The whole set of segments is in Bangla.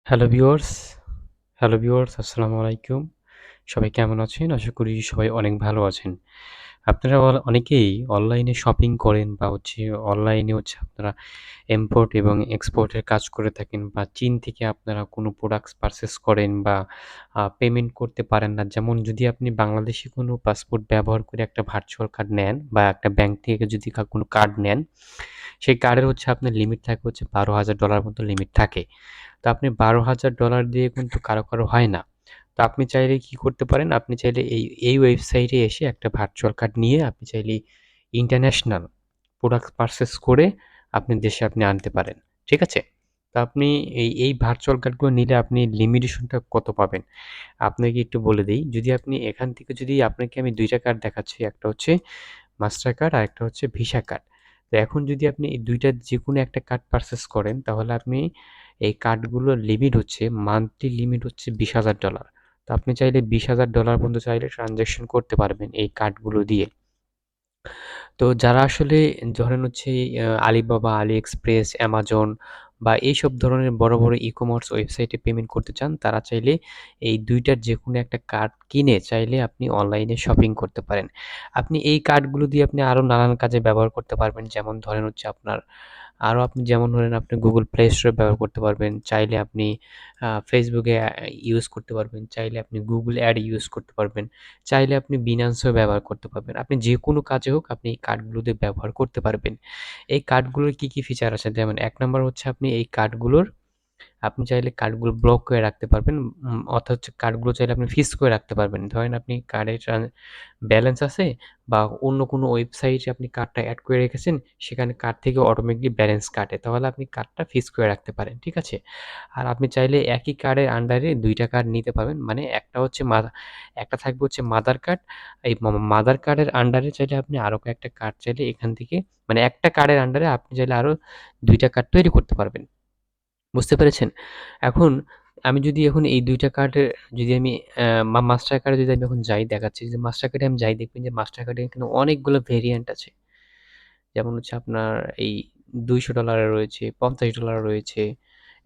হ্যালো ভিউয়ার্স, আসসালামু আলাইকুম। সবাই কেমন আছেন? আশা করি সবাই অনেক ভালো আছেন। আপনারা অনেকেই অনলাইনে শপিং করেন বা অনলাইনে আপনারা ইম্পোর্ট এবং এক্সপোর্টের কাজ করে থাকেন বা চীন থেকে আপনারা কোনো প্রোডাক্টস পারচেজ করেন বা পেমেন্ট করতে পারেন না। যেমন যদি আপনি বাংলাদেশি কোনো পাসপোর্ট ব্যবহার করে একটা ভার্চুয়াল কার্ড নেন বা একটা ব্যাংক থেকে যদি কোনো কার্ড নেন, সেই কার্ডের আপনার লিমিট থাকে $12,000 মতো লিমিট থাকে। তো আপনি $12,000 দিয়ে কিন্তু কারো হয় না। তো আপনি চাইলে কি করতে পারেন? আপনি চাইলে এই ওয়েবসাইটে এসে একটা ভার্চুয়াল কার্ড নিয়ে আপনি চাইলে ইন্টারন্যাশনাল প্রোডাক্ট পারচেজ করে দেশে আনতে পারেন। ঠিক আছে? তো আপনি এই ভার্চুয়াল কার্ডগুলো নিলে আপনি লিমিটেশনটা কত পাবেন? আপনাকে একটু বলে দেই। যদি আপনি এখান থেকে যদি আপনাকে আমি ২ টা কার্ড দেখাচ্ছি। একটা হচ্ছে মাস্টার কার্ড আরেকটা হচ্ছে ভিসা কার্ড। তো এখন যদি আপনি এই ২ টার যেকোনো একটা কার্ড পারচেজ করেন তাহলে আপনি এই কার্ডগুলোর লিমিট হচ্ছে মান্থলি লিমিট হচ্ছে $20,000। তো আপনি চাইলে $20,000 পর্যন্ত চাইলে ট্রান্সেকশন করতে পারবেন এই কার্ডগুলো দিয়ে। তো যারা আসলে ধরেন আলিবাবা, আলিএক্সপ্রেস, অ্যামাজন বা এইসব ধরনের বড় ই-কমার্স ওয়েবসাইটে পেমেন্ট করতে চান, তারা চাইলে এই ২ টার যেকোনো একটা কার্ড কিনে চাইলে আপনি অনলাইনে শপিং করতে পারেন। আপনি এই কার্ডগুলো দিয়ে আপনি আরও নানান কাজে ব্যবহার করতে পারবেন। যেমন ধরেন আপনার আরও আপনি যেমন ধরেন আপনি Google Play Store ব্যবহার করতে পারবেন। চাইলে আপনি Facebook এ ইউজ করতে পারবেন। চাইলে আপনি Google Ad ইউজ করতে পারবেন। চাইলে আপনি Binance ও ব্যবহার করতে পারবেন। আপনি যেকোনো কাজে হোক আপনি এই কার্ডগুলোতে ব্যবহার করতে পারবেন। এই কার্ডগুলোর কি ফিচার আছে? যেমন ১ নাম্বার হচ্ছে আপনি এই কার্ডগুলোর আপনি চাইলে কার্ডগুলো ব্লক করে রাখতে পারবেন। অর্থাৎ কার্ডগুলো চাইলে আপনি ফ্রিজ করে রাখতে পারবেন। ধরেন আপনি কার্ডে ব্যালেন্স আছে বা অন্য কোনো ওয়েবসাইটে আপনি কার্ডটা এড করে রেখেছেন, সেখানে কার্ড থেকে অটোমেটিকলি ব্যালেন্স কাটে। তাহলে আপনি কার্ডটা ফ্রিজ করে রাখতে পারেন। ঠিক আছে? আর আপনি চাইলে একই কার্ডের আন্ডারে ২ টা কার্ড নিতে পারবেন। মানে একটা থাকবে মাদার কার্ড। এই মাদার কার্ডের আন্ডারে চাইলে আপনি আরো কয়েকটা কার্ড চাইলে এখান থেকে মানে একটা কার্ডের আন্ডারে আপনি চাইলে আরো ২ টা কার্ড তৈরি করতে পারবেন। বুঝতে পেরেছেন? এখন আমি যদি এখন এই ২ টা কার্ডের যদি আমি মাস্টার কার্ডে যদি আমি এখন যাই দেখাচ্ছি যে মাস্টার কার্ডে আমি যাই দেখবেন যে মাস্টার কার্ডে এখানে অনেকগুলো ভেরিয়েন্ট আছে। যেমন আপনার এই $200 রয়েছে, $50 রয়েছে।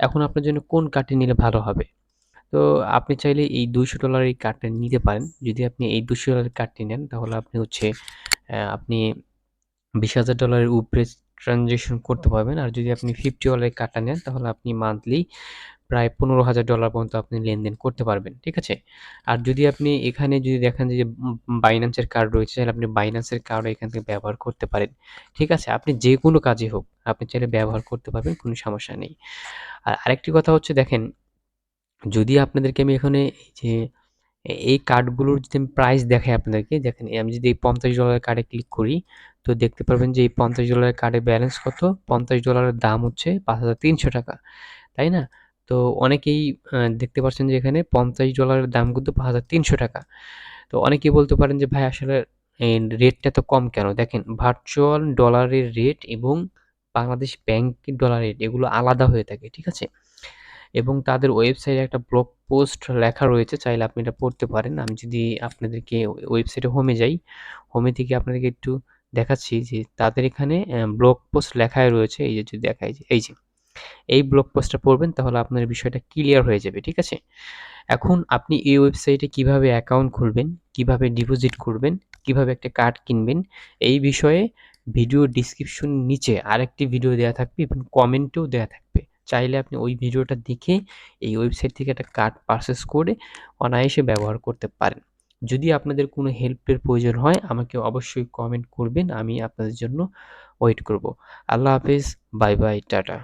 এখন আপনার জন্য কোন কার্ডটি নিলে ভালো হবে? তো আপনি চাইলে এই $200 এই কার্ডটা নিতে পারেন। যদি আপনি এই $200 কার্ডটি নেন তাহলে আপনি $20,000 এর উপরে ট্রান্সেকশন করতে পারবেন। আর যদি আপনি $50 এর কার্ডটা নেন তাহলে আপনি মান্থলি প্রায় $15,000 পর্যন্ত আপনি লেনদেন করতে পারবেন। ঠিক আছে? আর যদি আপনি এখানে যদি দেখেন যে Binance এর কার্ড রয়েছে তাহলে আপনি Binance এর কার্ডও এখান থেকে ব্যবহার করতে পারেন। ঠিক আছে? আপনি যেকোনো কাজে হোক আপনি চাইলে ব্যবহার করতে পারবেন, কোনো সমস্যা নেই। আর আরেকটি কথা হচ্ছে দেখেন, যদি আপনাদেরকে আমি এখানে এই যে এই কার্ডগুলোর যদি আমি প্রাইস দেখাই আপনাদেরকে, দেখেন আমি যদি এই $50 কার্ডে ক্লিক করি, তো দেখতে পারবেন যে এই $50 কার্ডের ব্যালেন্স কত? $50 এর দাম হচ্ছে ৳৫,৩০০, তাই না? তো অনেকেই দেখতে পাচ্ছেন যে এখানে $50 এর দাম কিন্তু ৳৫,৩০০। তো অনেকেই বলতে পারেন যে ভাই আসলে রেটটা এত কম কেন? দেখেন ভার্চুয়াল ডলারের রেট এবং বাংলাদেশ ব্যাংকের ডলার রেট এগুলো আলাদা হয়ে থাকে। ঠিক আছে? এবং তাদের ওয়েবসাইটে একটা ব্লগ পোস্ট লেখা রয়েছে, চাইলে আপনি এটা পড়তে পারেন। আমি যদি আপনাদেরকে ওয়েবসাইটে হোমে যাই, হোমে থেকে আপনাদেরকে একটু দেখাচ্ছি যে তাদের এখানে ব্লগ পোস্ট লেখাই রয়েছে। এই যে যদি দেখাই যে এই যে, এই ব্লগ পোস্টটা পড়বেন তাহলে আপনার বিষয়টা ক্লিয়ার হয়ে যাবে। ঠিক আছে? এখন আপনি এই ওয়েবসাইটে কিভাবে অ্যাকাউন্ট খুলবেন, কিভাবে ডিপোজিট করবেন, কিভাবে একটা কার্ড কিনবেন, এই বিষয়ে ভিডিও ডেসক্রিপশন নিচে আরেকটি ভিডিও দেয়া থাকবে এবং কমেন্টেও দেয়া থাকবে। চাইলে আপনি ওই ভিডিওটা দেখে এই ওয়েবসাইট থেকে একটা কার্ড পারচেজ করে অনায়াসে ব্যবহার করতে পারেন। যদি আপনাদের কোনো হেল্পের প্রয়োজন হয় আমাকে অবশ্যই কমেন্ট করবেন। আমি আপনাদের জন্য ওয়েট করব। আল্লাহ হাফেজ। Bye, bye. টাটা।